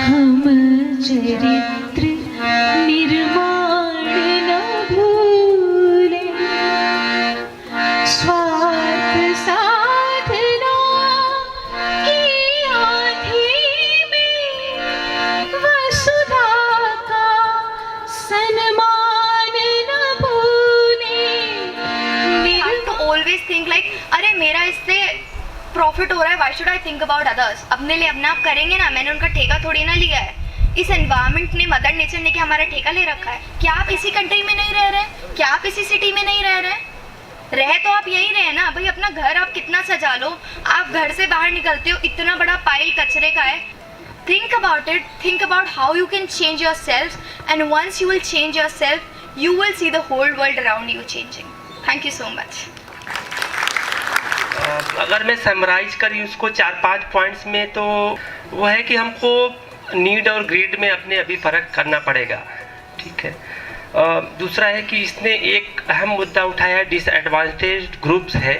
हम चरित्र निर्माण न भूले, स्वार्थ साधना की आंधी में वसुधा का सन्मान न भूले। ऑलवेज थिंक लाइक अरे मेरा इससे प्रॉफिट हो रहा है, why should I think about others. अपने लिए अपने आप करेंगे ना, मैंने उनका ठेका थोड़ी ना लिया है। इस एनवायरनमेंट ने, मदर नेचर ने क्या हमारा ठेका ले रखा है? क्या आप इसी कंट्री में नहीं रह रहे? क्या आप इसी सिटी में नहीं रह रहे? रह तो आप यहीं रहे ना भाई। अपना घर आप कितना सजा लो, आप घर से बाहर निकलते हो इतना बड़ा पाइल कचरे का है। Think about it, think about how you can change yourself, and once you will change yourself you will see the whole world around you changing. Thank you so much. अगर मैं summarise करी उसको 4-5 points में, तो वो है कि हमको नीड और ग्रीड में अपने अभी फ़र्क करना पड़ेगा, ठीक है। दूसरा है कि इसने एक अहम मुद्दा उठाया है, डिसएडवांटेज्ड ग्रुप्स है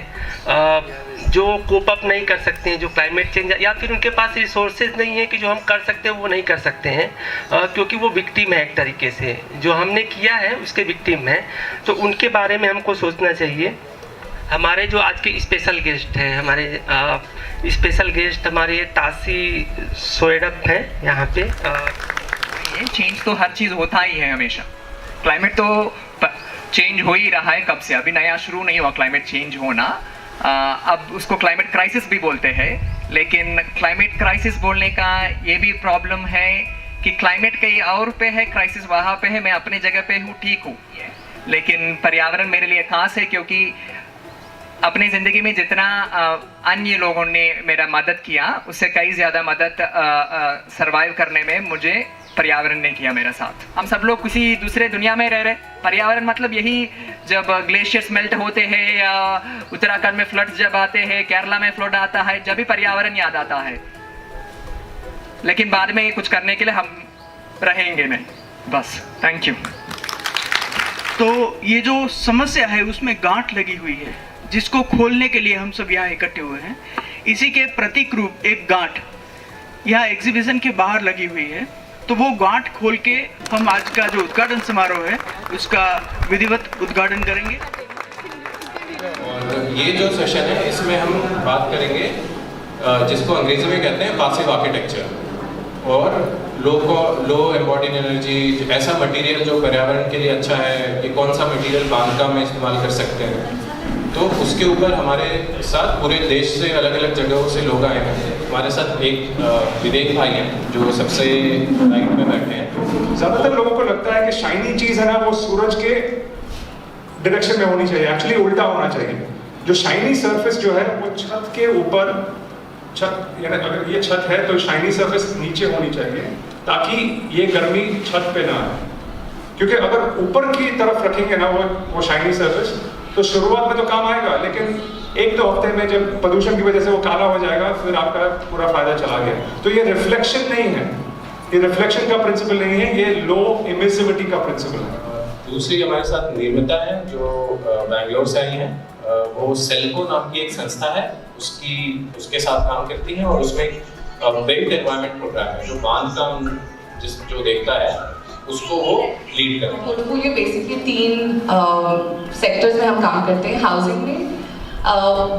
जो कोप अप नहीं कर सकते हैं, जो क्लाइमेट चेंज, या फिर उनके पास रिसोर्सेज नहीं है कि जो हम कर सकते हैं वो नहीं कर सकते हैं, क्योंकि वो विक्टिम है एक तरीके से, जो हमने किया है उसके विक्टिम है। तो उनके बारे में हमको सोचना चाहिए। हमारे जो आज के स्पेशल गेस्ट हैं, हमारे स्पेशल गेस्ट हमारे तासी सोएडप हैं यहाँ पे। ये चेंज तो हर चीज़ होता ही है हमेशा। क्लाइमेट तो चेंज हो ही रहा है कब से, अभी नया शुरू नहीं हुआ क्लाइमेट चेंज होना। अब उसको क्लाइमेट क्राइसिस भी बोलते हैं, लेकिन क्लाइमेट क्राइसिस बोलने का ये भी प्रॉब्लम है कि क्लाइमेट कहीं और पे है, क्राइसिस वहाँ पे है, मैं अपनी जगह पे हूँ, ठीक हूँ, लेकिन पर्यावरण मेरे लिए खास है, क्योंकि अपनी ज़िंदगी में जितना अन्य लोगों ने मेरा मदद किया उससे कई ज़्यादा मदद सरवाइव करने में मुझे पर्यावरण ने किया मेरा साथ। हम सब लोग किसी दूसरे दुनिया में रह रहे। पर्यावरण मतलब यही, जब ग्लेशियर्स मेल्ट होते हैं या उत्तराखंड में फ्लड्स जब आते हैं, केरला में फ्लड आता है, जब भी पर्यावरण याद आता है। लेकिन बाद में कुछ करने के लिए हम रहेंगे नहीं, बस। Thank you. तो ये जो समस्या है उसमें गांठ लगी हुई है, जिसको खोलने के लिए हम सब यहाँ इकट्ठे हुए हैं। इसी के प्रतीक रूप एक गांठ यहाँ एग्जीबिशन के बाहर लगी हुई है, तो वो गांठ खोल के हम आज का जो उद्घाटन समारोह है उसका विधिवत उद्घाटन करेंगे। और ये जो सेशन है इसमें हम बात करेंगे जिसको अंग्रेजी में कहते हैं पासिव आर्किटेक्चर, और लो एम्बॉडीड एनर्जी, ऐसा मटेरियल जो पर्यावरण के लिए अच्छा है, ये कौन सा मटेरियल बांधकाम में इस्तेमाल कर सकते हैं। तो उसके ऊपर हमारे साथ पूरे देश से अलग अलग जगहों से लोग आए हैं। हमारे साथ एक विवेक भाई हैं जो सबसे राइट में बैठे हैं। ज़्यादातर लोगों को लगता है कि शाइनी चीज़ है ना वो सूरज के डायरेक्शन में होनी चाहिए, एक्चुअली उल्टा होना चाहिए। जो शाइनी सरफेस जो है वो छत के ऊपर, छत यानी अगर ये छत है तो शाइनी सरफेस नीचे होनी चाहिए, ताकि ये गर्मी छत पे ना आए। क्योंकि अगर ऊपर की तरफ रखेंगे ना वो शाइनी सरफेस, तो शुरुआत में तो काम आएगा, लेकिन 1-2 हफ्ते में जब प्रदूषण की वजह से वो काला हो जाएगा, फिर आपका पूरा फायदा चला गया। तो ये रिफ्लेक्शन नहीं है, ये रिफ्लेक्शन का प्रिंसिपल नहीं है, ये लो इमिसिविटी का प्रिंसिपल है। दूसरी हमारे साथ निर्मिता है जो बैंगलोर से आई हैं। वो सेल्को नाम की एक संस्था है, उसके साथ काम करती हैं, और उसमें बिल्ट एनवायरनमेंट प्रोग्राम है जो बांधकाम जो देखता है उसको वो लीड करते हैं। पोर्टफोलियो बेसिकली 3 सेक्टर्स में हम काम करते हैं। हाउसिंग में,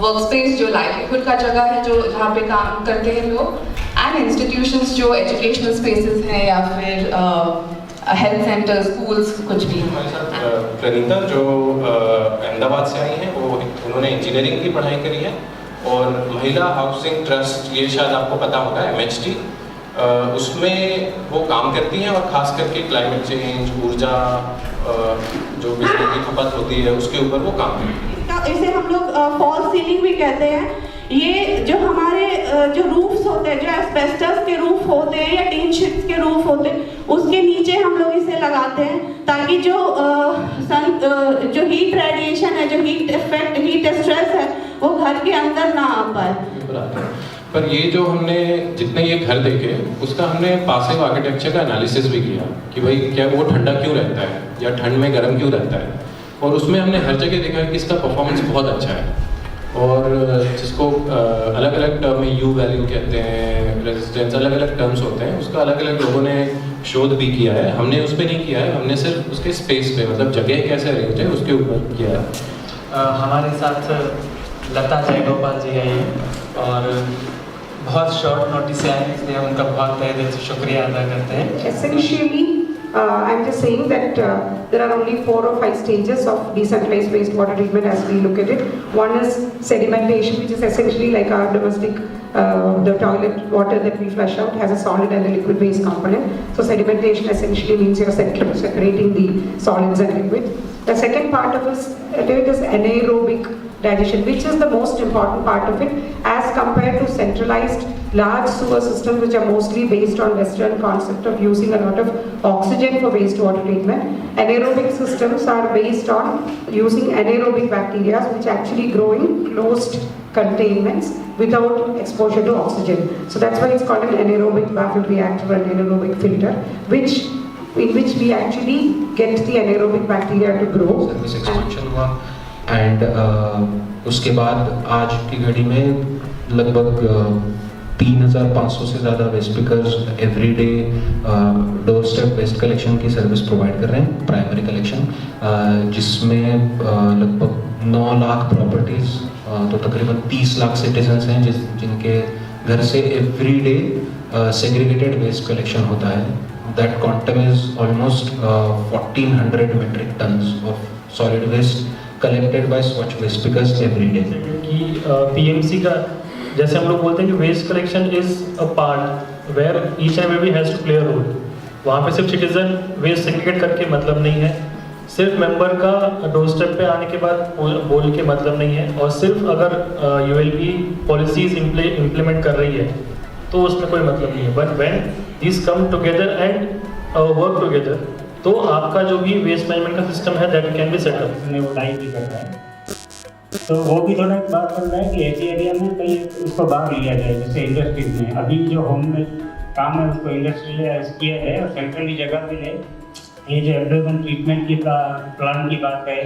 वर्क स्पेस जो लाइवलीहुड का जगह है, जो जहाँ पे काम करते हैं लोग, एंड इंस्टीट्यूशंस जो एजुकेशनल स्पेसेस हैं, या फिर हेल्थ सेंटर, स्कूल्स, कुछ भी। हमारे साथ प्रणीता जो अहमदाबाद से आई हैं, वो उन्होंने इंजीनियरिंग की पढ़ाई करी है, और महिला हाउसिंग ट्रस्ट, ये शायद आपको पता होगा, MHT, उसमें वो काम करती हैं, और ख़ास करके क्लाइमेट चेंज, ऊर्जा, जो बिजली की खपत होती है उसके ऊपर वो काम करती हैं। इसे हम लोग फॉल्स सीलिंग भी कहते हैं। ये जो हमारे जो रूफ्स होते हैं, जो एस्बेस्टस के रूफ होते हैं या टीन शीट्स के रूफ होते हैं, उसके नीचे हम लोग इसे लगाते हैं, ताकि जो हीट रेडिएशन है, जो हीट इफेक्ट, हीट स्ट्रेस है, वो घर के अंदर ना आ पाए। पर ये जो हमने जितने ये घर देखे, उसका हमने पासिव आर्किटेक्चर का एनालिसिस भी किया कि भाई क्या वो ठंडा क्यों रहता है या ठंड में गर्म क्यों रहता है, और उसमें हमने हर जगह देखा कि इसका परफॉर्मेंस बहुत अच्छा है। और जिसको अलग अलग टर्म में यू वैल्यू कहते हैं, रेजिस्टेंस, अलग अलग टर्म्स होते हैं, उसका अलग अलग लोगों ने शोध भी किया है। हमने उस पर नहीं किया है, हमने सिर्फ उसके स्पेस पे, मतलब जगह कैसे अरेंज है उसके ऊपर किया है। हमारे साथ लता जयगोपाल जी आई हैं और बहुत शॉर्ट नोटिस से आए, इसलिए हम उनका बहुत तहे दिल से शुक्रिया अदा करते हैं। Essentially, I'm just saying that there are only 4 or 5 stages of decentralized wastewater treatment as we look at it. One is sedimentation, which is essentially like our domestic, the toilet water that we flush out has a solid and a liquid waste component. So sedimentation essentially means you're separating the solids and liquids. The second part of it is anaerobic digestion, which is the most important part of it as compared to centralized large sewer systems, which are mostly based on Western concept of using a lot of oxygen for wastewater treatment. Anaerobic systems are based on using anaerobic bacteria, which actually grow in closed containments without exposure to oxygen. So that's why it's called an anaerobic baffle reactor and anaerobic filter, in which we actually get the anaerobic bacteria to grow. Service expansion हुआ and उसके बाद आज की घड़ी में लगभग 3,500 से ज़्यादा waste pickers every day door step waste collection की सर्विस प्रोवाइड कर रहे हैं, प्राइमरी कलेक्शन, जिसमें लगभग 9 लाख प्रॉपर्टीज़, तो तकरीबन 30 लाख सिटीजन्स हैं जिनके घर से every day segregated waste collection होता है. That quantum is almost 1400 metric tons of solid waste collected by Swachh Waste Pickers every day. कि पीएमसी का जैसे हम लोग बोलते हैं कि waste collection is a part where each and every has to play a role. वहाँ पे सिर्फ सिटीजन वेस्ट सेग्रीगेट करके मतलब नहीं है, सिर्फ मेंबर का डोर स्टेप पे आने के बाद बोल के मतलब नहीं है, और सिर्फ अगर यूएलपी पॉलिसीज इम्प्लीमेंट कर रही है तो उसमें कोई मतलब नहीं है. But when this come together and work together, तो आपका जो भी वेस्ट मैनेजमेंट का सिस्टम है दैट कैन बी सेटअप. वो टाइप भी कर रहा है, तो वो भी थोड़ा एक बात बन रहा है कि ऐसे एरिया में कहीं उसको बाहर लिया जाए, जैसे इंडस्ट्रीज में. अभी जो होम में काम है उसको इंडस्ट्रियलाइज किया जाए और सेंट्रली जगह पे ले. ये जो एब्डोमेन ट्रीटमेंट की प्लान की बात है,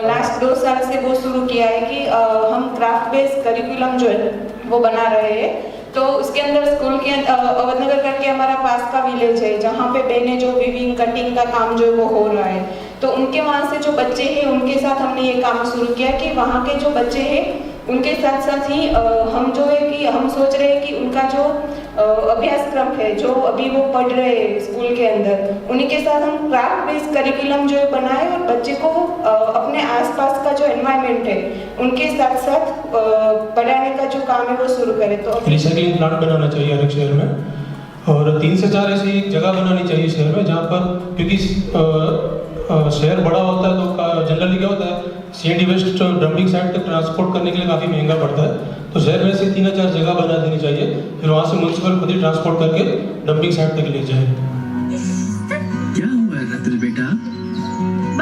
लास्ट 2 साल से वो शुरू किया है कि हम क्राफ्ट बेस्ड करिकुलम जो है वो बना रहे हैं. तो उसके अंदर स्कूल के अवधनगर करके हमारा पास का विलेज है जहाँ पे बहनें जो वीविंग कटिंग का काम जो है वो हो रहा है. तो उनके वहाँ से जो बच्चे हैं उनके साथ हमने ये काम शुरू किया कि वहाँ के जो बच्चे हैं उनके साथ साथ ही हम जो है कि हम सोच रहे हैं कि उनका जो अभ्यासक्रम है जो अभी वो पढ़ रहे हैं स्कूल के अंदर, उन्हीं के साथ हम क्राफ्ट बेस्ड करिकुलम जो है बनाए और बच्चे को अपने आसपास का जो एनवायरनमेंट है उनके साथ साथ पढ़ाने का जो काम है वो शुरू करें. तो रिसाइकलिंग प्लांट बनाना चाहिए हर एक शहर में, और 3 से 4 ऐसी जगह बनानी चाहिए शहर में जहाँ पर, क्योंकि शहर बड़ा होता है तो जनरली क्या होता है सीएनडी वेस्ट डंपिंग साइट तक ट्रांसपोर्ट करने के लिए काफ़ी महंगा पड़ता है. तो शहर में से 3 या 4 जगह बना देनी चाहिए, फिर वहाँ से म्यूनसिपल खुद ही ट्रांसपोर्ट करके डंपिंग साइट तक ले जाए. क्या हुआ रतुल बेटा?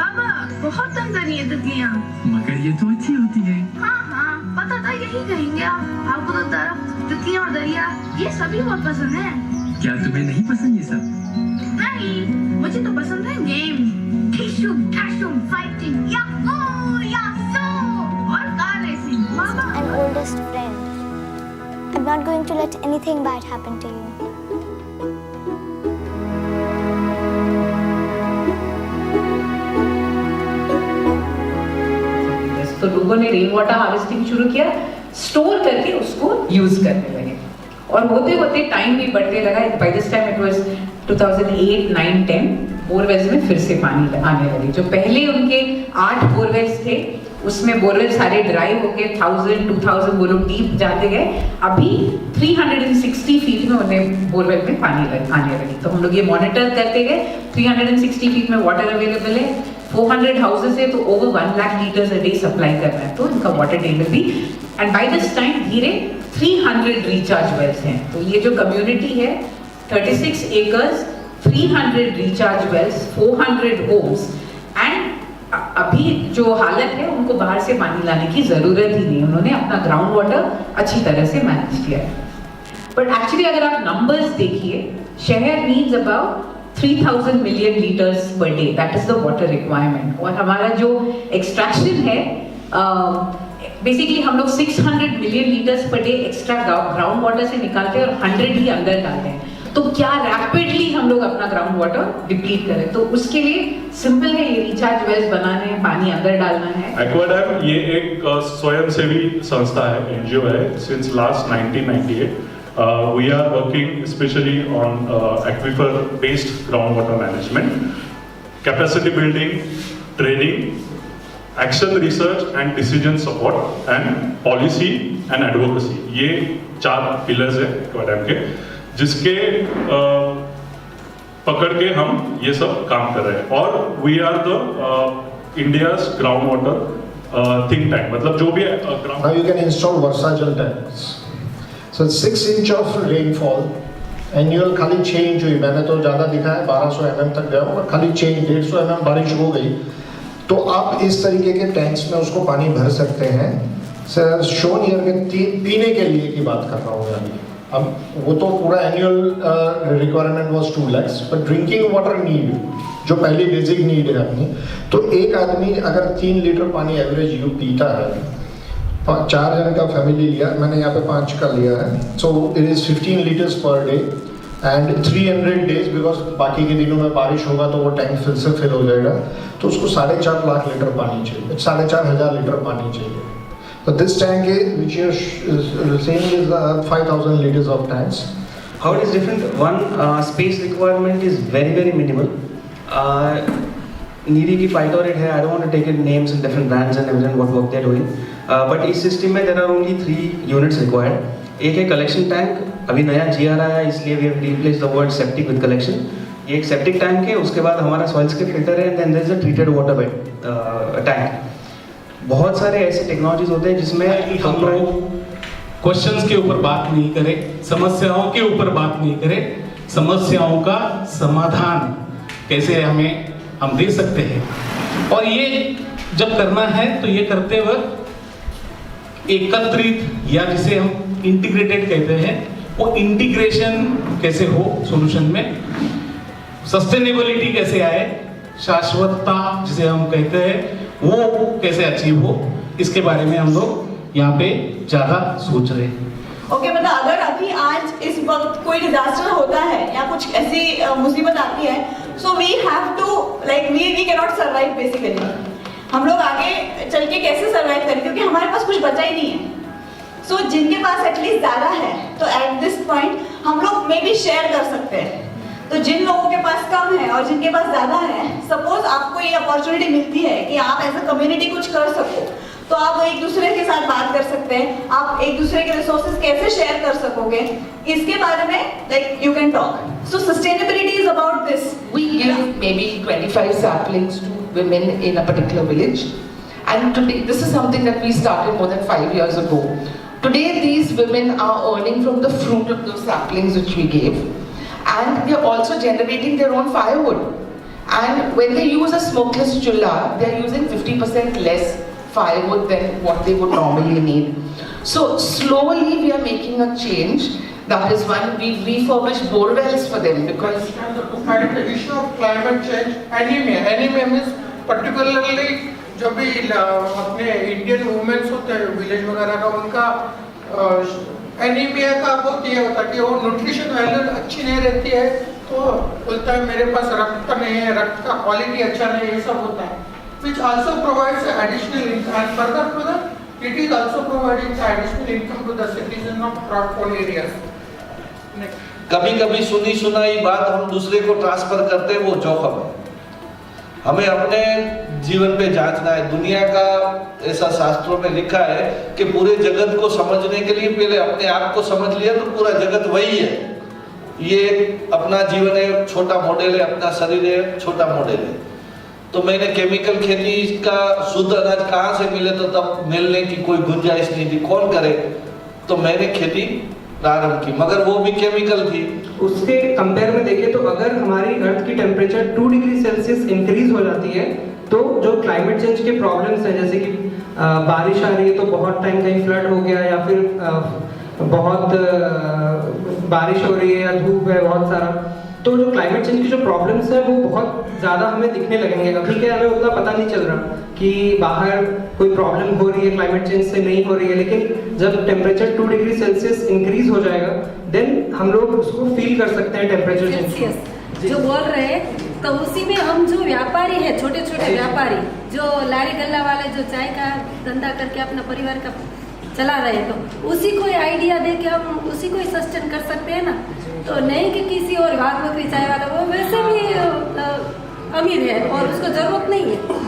बाबा बहुत तंग कर रही है तितलियाँ. मगर ये तो अच्छी होती है. हाँ पता था यही कहेंगे आप. आपको तो दरख्त, तितलियाँ और दरिया ये सभी बहुत पसंद है. क्या तुम्हें नहीं पसंद ये सब? नहीं, मुझे तो पसंद है गेम, Tashum, fighting, और car racing. Mama. An oldest friend. I'm not going to let anything bad happen to you. तो लोगों ने रेन वाटर हार्वेस्टिंग शुरू किया, स्टोर करके उसको यूज करने लगे, और होते होते टाइम भी बढ़ने लगा. By this time it was 2008, 9, 10 borewells में फिर से पानी आने लगे. जो पहले उनके 8 बोरवेल्स थे उसमें बोरवेल सारे ड्राई हो गए, 1000, 2000 वो लोग डीप जाते गए. अभी 360 फीट में उन्हें बोरवेल में पानी आने लगे. तो हम लोग ये मॉनिटर करते गए. 360 फीट में वाटर अवेलेबल है, 400 हाउसेस है, तो over 1 lakh litres a day supply कर रहे हैं. तो इनका वाटर टेबल भी, एंड बाय दिस टाइम धीरे 300 रिचार्ज वेल्स हैं. तो ये जो कम्युनिटी है 36 acres, 300 recharge wells, 400 homes, and अभी जो हालत है उनको बाहर से पानी लाने की जरूरत ही नहीं. उन्होंने अपना ग्राउंड वाटर अच्छी तरह से मैनेज किया है. बट एक्चुअली अगर आप नंबर्स देखिए, शहर needs about 3000 million litres per day, that is the water requirement. और हमारा जो एक्सट्रैक्शन है बेसिकली हम लोग 600 million litres per day extra ground water से निकालते हैं और 100 ही अंदर डालते हैं। तो क्या रैपिडली हम लोग अपना ग्राउंड वाटर डिप्लीट करें, तो उसके लिए सिंपल है, ये रिचार्ज वेल्स बनाने हैं, पानी अंदर डालना है। एक्वाडैम ये एक स्वयंसेवी संस्था है, एनजीओ है, since last 1998 we are working specially on aquifer based ground water management, capacity building, training, action research and decision support and policy and advocacy. ये 4 पिलर्स है एक्वाडैम के, जिसके पकड़ के हम ये सब काम कर रहे हैं। और we are the India's ground water think tank, मतलब जो भी Now you can install Varsajal tanks. So 6 inch of rainfall, annual खाली चेंज हुई, मैंने तो ज़्यादा दिखा है 1200 mm तक गया हूँ, खाली चेंज 150 mm बारिश हो गई तो आप इस तरीके के टैंक्स में उसको पानी भर सकते हैं। सर शोन ईयर में पीने के लिए की बात कर रहा हूँ यानी, अब वो तो पूरा एनुअल रिक्वायरमेंट वाज 2 lakhs, पर ड्रिंकिंग वाटर नीड जो पहली बेसिक नीड है अपनी, तो एक आदमी अगर 3 लीटर पानी एवरेज यू पीता है, 4 जन का फैमिली लिया, मैंने यहाँ पे 5 का लिया है, so it is 15 litres per day and 300 days, because बाकी के दिनों में बारिश होगा तो वो टैंक फिर से फिल हो जाएगा, तो उसको 4.5 लाख लीटर पानी चाहिए, 4,500 लीटर पानी चाहिए। So this tank which you are saying is 5,000 liters of tanks. How it is different? One, space requirement is very minimal. Needy की Pytorite है, I don't want to take it names and different brands and everything what work they are doing. But इस system में there are only 3 units required. एक है collection tank, अभी नया GR आया है इसलिए we have replaced the word septic with collection. ये एक septic tank है, उसके बाद हमारा soils के filter है, and then there is a treated water bed tank. बहुत सारे ऐसे टेक्नोलॉजीज होते हैं जिसमें हम लोग क्वेश्चंस के ऊपर बात नहीं करें, समस्याओं के ऊपर बात नहीं करें, समस्याओं का समाधान कैसे हम दे सकते हैं, और ये जब करना है तो ये करते वक्त एकत्रित या जिसे हम इंटीग्रेटेड कहते हैं, वो इंटीग्रेशन कैसे हो सॉल्यूशन में, सस्टेनेबिलिटी कैसे आए, शाश्वतता जिसे हम कहते हैं वो कैसे अचीव हो, इसके बारे में हम लोग यहाँ पे ज़्यादा सोच रहे हैं। ओके, मतलब अगर अभी आज इस वक्त कोई डिजास्टर होता है या कुछ ऐसी मुसीबत आती है, so we have to like we can not survive basically. हम लोग आगे चल के कैसे सर्वाइव करें, क्योंकि हमारे पास कुछ बचा ही नहीं है। सो जिनके पास एटलीस्ट ज़्यादा है तो एट दिस पॉइंट हम लोग मे बी शेयर कर सकते हैं। तो जिन लोगों के पास कम है और जिनके पास ज़्यादा है, सपोज आपको ये अपॉर्चुनिटी मिलती है कि आप एज अ कम्युनिटी कुछ कर सको, तो आप एक दूसरे के साथ बात कर सकते हैं, आप एक दूसरे के रिसोर्सेज कैसे शेयर कर सकोगे, इसके बारे में like you can talk. So sustainability is about this. We give maybe 25 saplings to women in a particular village, and today this is something that we started more than 5 years ago. Today these women are earning from the fruit of those saplings which we gave, and they are also generating their own firewood. And when they use a smokeless chulha, they are using 50% less firewood than what they would normally need. So slowly we are making a change. That is one, we refurbish bore wells for them because and the issue of climate change, anemia means particularly जो भी अपने Indian women's होते हैं village वगैरह का, उनका anaemia का बहुत ये होता है कि वो न्यूट्रिशन वैल्यू अच्छी नहीं रहती है, तो बोलता है मेरे पास रक्त नहीं है, रक्त का क्वालिटी अच्छा नहीं है, ये सब होता है, which also provides additional income, and further to that it is also providing additional income to the citizens of crop areas. कभी कभी सुनी सुनाई बात हम दूसरे को ट्रांसफर करते हैं, वो जोखिम है। हमें अपने जीवन पे जांचना है। दुनिया का ऐसा शास्त्रों में लिखा है कि पूरे जगत को समझने के लिए पहले अपने आप को समझ लिया तो पूरा जगत वही है। ये अपना जीवन है, छोटा मॉडल है, अपना शरीर है, छोटा मॉडल है। तो मैंने केमिकल खेती का शुद्ध अनाज कहाँ से मिले, तो तब मिलने की कोई गुंजाइश नहीं थी, कौन करे, तो मैंने खेती प्रारंभ की, मगर वो भी केमिकल थी। उसके कंपेयर में देखें तो अगर हमारी अर्थ की टेम्परेचर 2 डिग्री सेल्सियस इंक्रीज हो जाती है, तो जो क्लाइमेट चेंज के प्रॉब्लम्स हैं, जैसे कि बारिश आ रही है तो बहुत टाइम कहीं फ्लड हो गया, या फिर बहुत बारिश हो रही है या धूप है बहुत सारा, तो जो क्लाइमेट चेंज की जो प्रॉब्लम्स है वो बहुत ज़्यादा हमें दिखने लगेंगे। अभी क्या हमें उतना पता नहीं चल रहा कि बाहर कोई प्रॉब्लम हो रही है क्लाइमेट चेंज से, नहीं हो रही है, लेकिन जब टेम्परेचर 2 डिग्री सेल्सियस इंक्रीज हो जाएगा देन हम लोग उसको फील कर सकते हैं टेम्परेचर चेंज जो बोल रहे हैं। तो उसी में हम जो व्यापारी है, छोटे छोटे व्यापारी जो लारी गल्ला वाले जो चाय का धंधा करके अपना परिवार का चला रहे हैं, तो उसी को आइडिया दे के हम उसी को सस्टेन कर सकते हैं ना। तो नहीं कि किसी और भाग बकरी चाय वाला, वो वैसे भी अमीर है और उसको जरूरत नहीं है।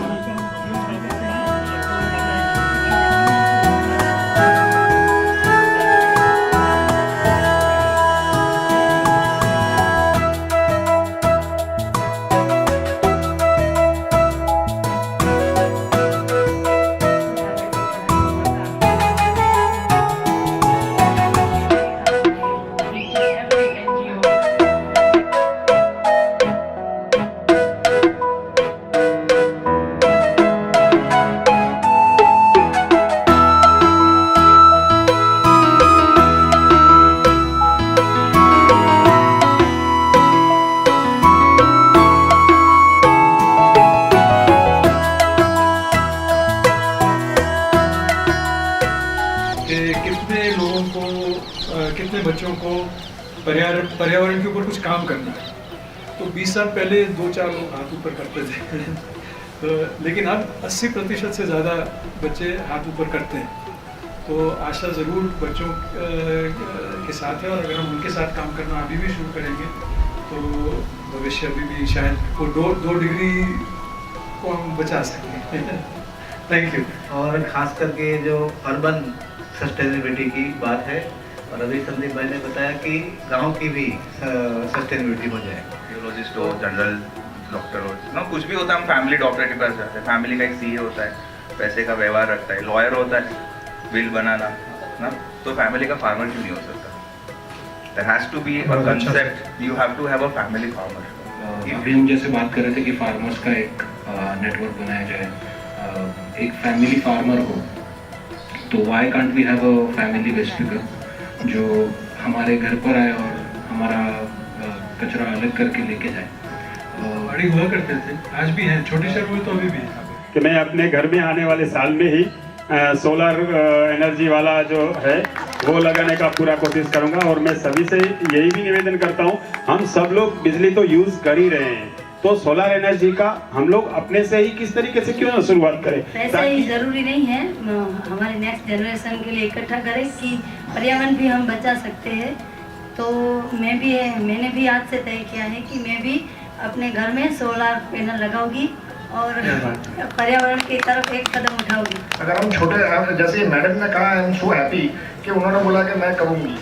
कितने बच्चों को पर्यावरण के ऊपर कुछ काम करना है। तो 20 साल पहले 2-4 लोग हाथ ऊपर करते थे तो लेकिन अब 80% से ज़्यादा बच्चे हाथ ऊपर करते हैं। तो आशा ज़रूर बच्चों के साथ है और अगर हम उनके साथ काम करना अभी भी शुरू करेंगे तो भविष्य अभी भी शायद वो 2 डिग्री को हम बचा सकते हैं। Thank you. और ख़ास करके जो अर्बन सस्टेनेबिलिटी की बात है, और अभी संदीप भाई ने बताया कि गांव की भी सस्टेनेबिलिटी हो जाए। यूरोलॉजिस्ट हो, जनरल डॉक्टर हो ना, कुछ भी होता है हम फैमिली डॉक्टर के पास जाते हैं। फैमिली का एक सीए होता है, पैसे का व्यवहार रखता है, लॉयर होता है, बिल बनाना ना। तो फैमिली का फार्मर क्यों नहीं हो सकता? There has to be a concept. You have to have a family farmer. अभी हम जैसे बात कर रहे थे कि फार्मर्स का एक नेटवर्क बनाया जाए, एक फैमिली फार्मर हो, तो why can't we have a family waste picker जो हमारे घर पर आए और हमारा कचरा अलग करके लेके जाए। बड़ी हुआ करते थे, आज भी हैं, छोटे शहर में तो अभी भी है। कि मैं अपने घर में आने वाले साल में ही सोलर एनर्जी वाला जो है वो लगाने का पूरा कोशिश करूंगा। और मैं सभी से यही भी निवेदन करता हूं, हम सब लोग बिजली तो यूज़ कर ही रहे हैं, तो सोलर एनर्जी का हम लोग अपने से ही किस तरीके से क्यों ना शुरुआत करें। पैसा ही जरूरी नहीं है, हमारे नेक्स्ट जनरेशन के लिए इकट्ठा करें कि पर्यावरण भी हम बचा सकते हैं। तो मैंने भी आज से तय किया है कि मैं भी अपने घर में सोलर पैनल लगाऊंगी और पर्यावरण की तरफ एक कदम उठाऊंगी। अगर हम छोटे, जैसे मैडम ने कहा, आई एम सो हैप्पी कि उन्होंने बोला कि मैं करूँगी।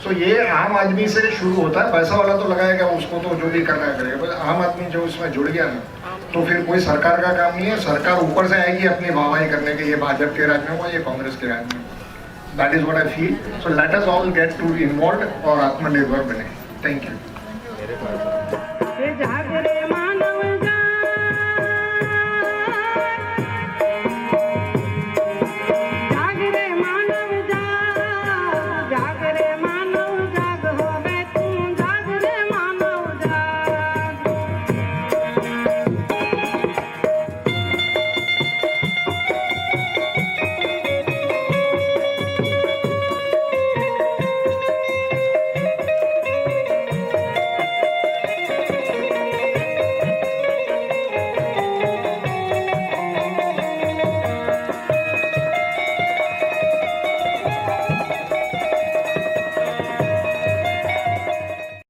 तो ये आम आदमी से शुरू होता है, पैसा वाला तो लगाएगा, उसको तो जो भी करना करेगा, बस आम आदमी जो इसमें जुड़ गया ना, तो फिर कोई सरकार का काम नहीं है। सरकार ऊपर से आएगी अपनी वाहवाही करने के, ये भाजपा के राज में हुआ, ये कांग्रेस के राज में। That is what I feel. So let us all get to involve और आत्मनिर्भर बने। Thank you.